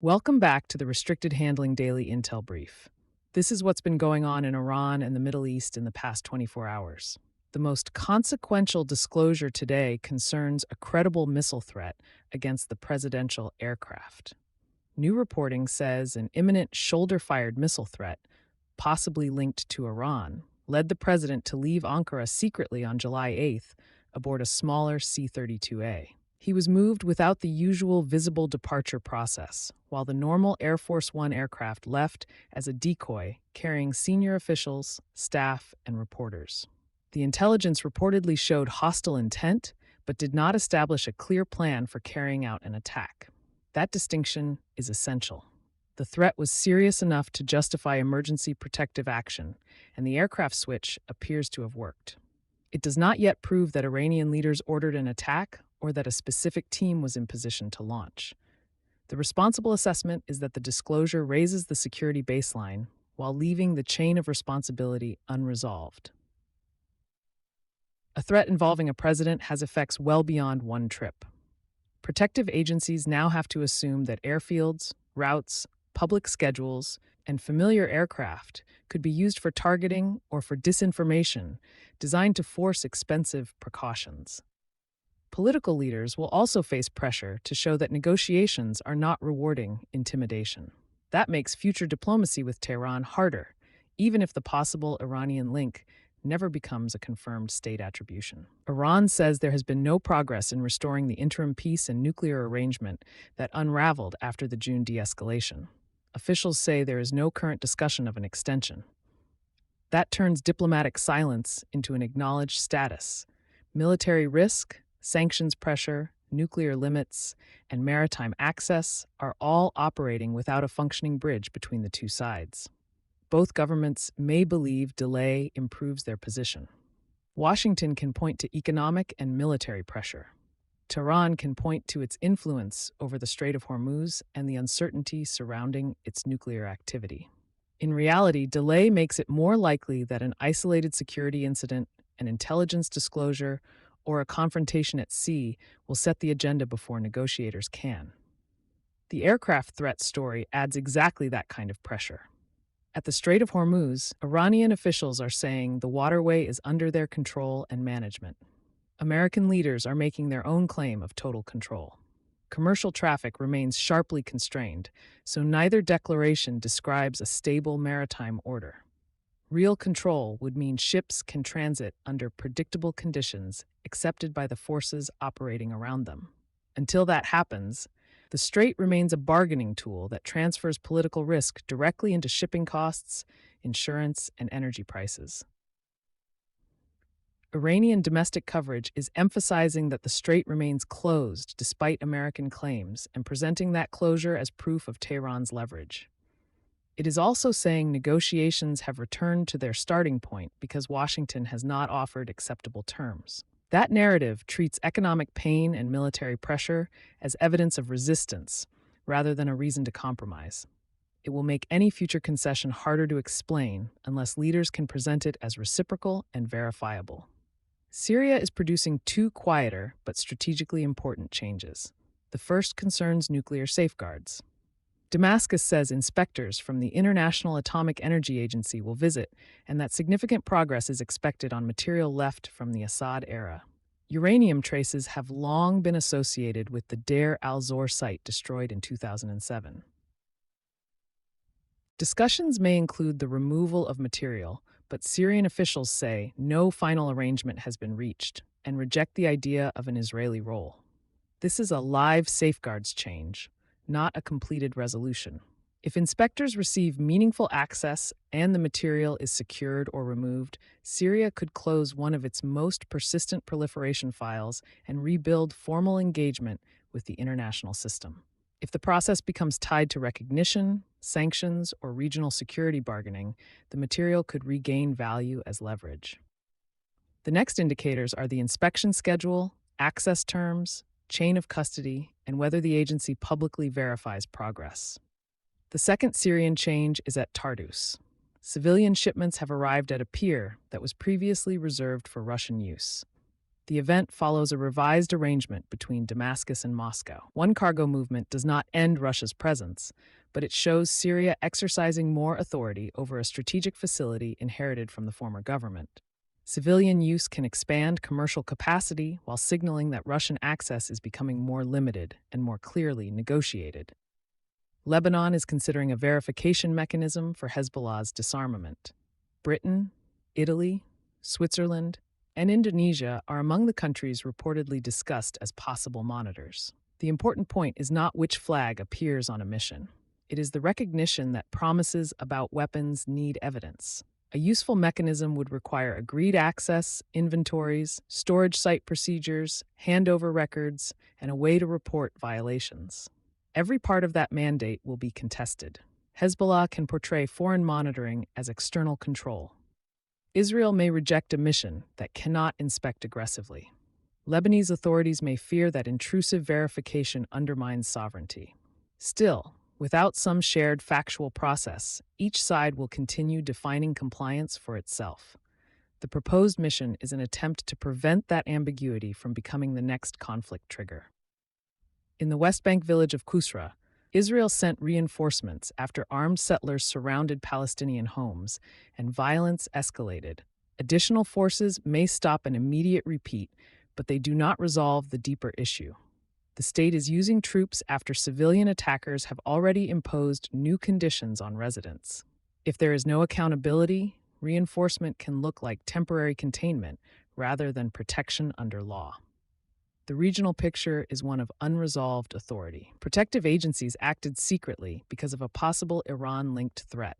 Welcome back to the Restricted Handling Daily Intel Brief. This is what's been going on in Iran and the Middle East in the past 24 hours. The most consequential disclosure today concerns a credible missile threat against the presidential aircraft. New reporting says an imminent shoulder-fired missile threat, possibly linked to Iran, led the president to leave Ankara secretly on July 8th aboard a smaller C-32A. He was moved without the usual visible departure process, while the normal Air Force One aircraft left as a decoy carrying senior officials, staff, and reporters. The intelligence reportedly showed hostile intent, but did not establish a clear plan for carrying out an attack. That distinction is essential. The threat was serious enough to justify emergency protective action, and the aircraft switch appears to have worked. It does not yet prove that Iranian leaders ordered an attack or that a specific team was in position to launch. The responsible assessment is that the disclosure raises the security baseline while leaving the chain of responsibility unresolved. A threat involving a president has effects well beyond one trip. Protective agencies now have to assume that airfields, routes, public schedules, and familiar aircraft could be used for targeting or for disinformation designed to force expensive precautions. Political leaders will also face pressure to show that negotiations are not rewarding intimidation. That makes future diplomacy with Tehran harder, even if the possible Iranian link never becomes a confirmed state attribution. Iran says there has been no progress in restoring the interim peace and nuclear arrangement that unraveled after the June de-escalation. Officials say there is no current discussion of an extension. That turns diplomatic silence into an acknowledged status. Military risk, sanctions pressure, nuclear limits, and maritime access are all operating without a functioning bridge between the two sides. Both governments may believe delay improves their position. Washington can point to economic and military pressure. Tehran can point to its influence over the Strait of Hormuz and the uncertainty surrounding its nuclear activity. In reality, delay makes it more likely that an isolated security incident, an intelligence disclosure, or a confrontation at sea will set the agenda before negotiators can. The aircraft threat story adds exactly that kind of pressure. At the Strait of Hormuz, Iranian officials are saying the waterway is under their control and management. American leaders are making their own claim of total control. Commercial traffic remains sharply constrained, so neither declaration describes a stable maritime order. Real control would mean ships can transit under predictable conditions accepted by the forces operating around them. Until that happens, the strait remains a bargaining tool that transfers political risk directly into shipping costs, insurance, and energy prices. Iranian domestic coverage is emphasizing that the strait remains closed despite American claims and presenting that closure as proof of Tehran's leverage. It is also saying negotiations have returned to their starting point because Washington has not offered acceptable terms. That narrative treats economic pain and military pressure as evidence of resistance rather than a reason to compromise. It will make any future concession harder to explain unless leaders can present it as reciprocal and verifiable. Syria is producing two quieter but strategically important changes. The first concerns nuclear safeguards. Damascus says inspectors from the International Atomic Energy Agency will visit, and that significant progress is expected on material left from the Assad era. Uranium traces have long been associated with the Deir al-Zor site destroyed in 2007. Discussions may include the removal of material, but Syrian officials say no final arrangement has been reached and reject the idea of an Israeli role. This is a live safeguards change, not a completed resolution. If inspectors receive meaningful access and the material is secured or removed, Syria could close one of its most persistent proliferation files and rebuild formal engagement with the international system. If the process becomes tied to recognition, sanctions, or regional security bargaining, the material could regain value as leverage. The next indicators are the inspection schedule, access terms, chain of custody, and whether the agency publicly verifies progress. The second Syrian change is at Tartus. Civilian shipments have arrived at a pier that was previously reserved for Russian use. The event follows a revised arrangement between Damascus and Moscow. One cargo movement does not end Russia's presence, but it shows Syria exercising more authority over a strategic facility inherited from the former government. Civilian use can expand commercial capacity while signaling that Russian access is becoming more limited and more clearly negotiated. Lebanon is considering a verification mechanism for Hezbollah's disarmament. Britain, Italy, Switzerland, and Indonesia are among the countries reportedly discussed as possible monitors. The important point is not which flag appears on a mission. It is the recognition that promises about weapons need evidence. A useful mechanism would require agreed access, inventories, storage site procedures, handover records, and a way to report violations. Every part of that mandate will be contested. Hezbollah can portray foreign monitoring as external control. Israel may reject a mission that cannot inspect aggressively. Lebanese authorities may fear that intrusive verification undermines sovereignty. Still, without some shared factual process, each side will continue defining compliance for itself. The proposed mission is an attempt to prevent that ambiguity from becoming the next conflict trigger. In the West Bank village of Qusra, Israel sent reinforcements after armed settlers surrounded Palestinian homes and violence escalated. Additional forces may stop an immediate repeat, but they do not resolve the deeper issue. The state is using troops after civilian attackers have already imposed new conditions on residents. If there is no accountability, reinforcement can look like temporary containment rather than protection under law. The regional picture is one of unresolved authority. Protective agencies acted secretly because of a possible Iran-linked threat.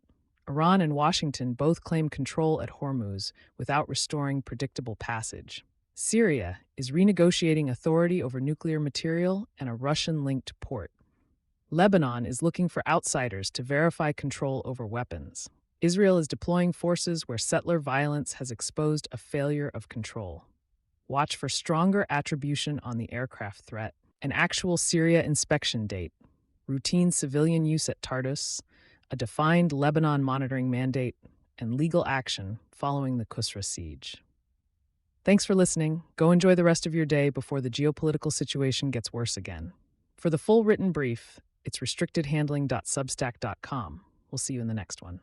Iran and Washington both claim control at Hormuz without restoring predictable passage. Syria is renegotiating authority over nuclear material and a Russian-linked port. Lebanon is looking for outsiders to verify control over weapons. Israel is deploying forces where settler violence has exposed a failure of control. Watch for stronger attribution on the aircraft threat, an actual Syria inspection date, routine civilian use at Tartus, a defined Lebanon monitoring mandate, and legal action following the Qusra siege. Thanks for listening. Go enjoy the rest of your day before the geopolitical situation gets worse again. For the full written brief, it's restrictedhandling.substack.com. We'll see you in the next one.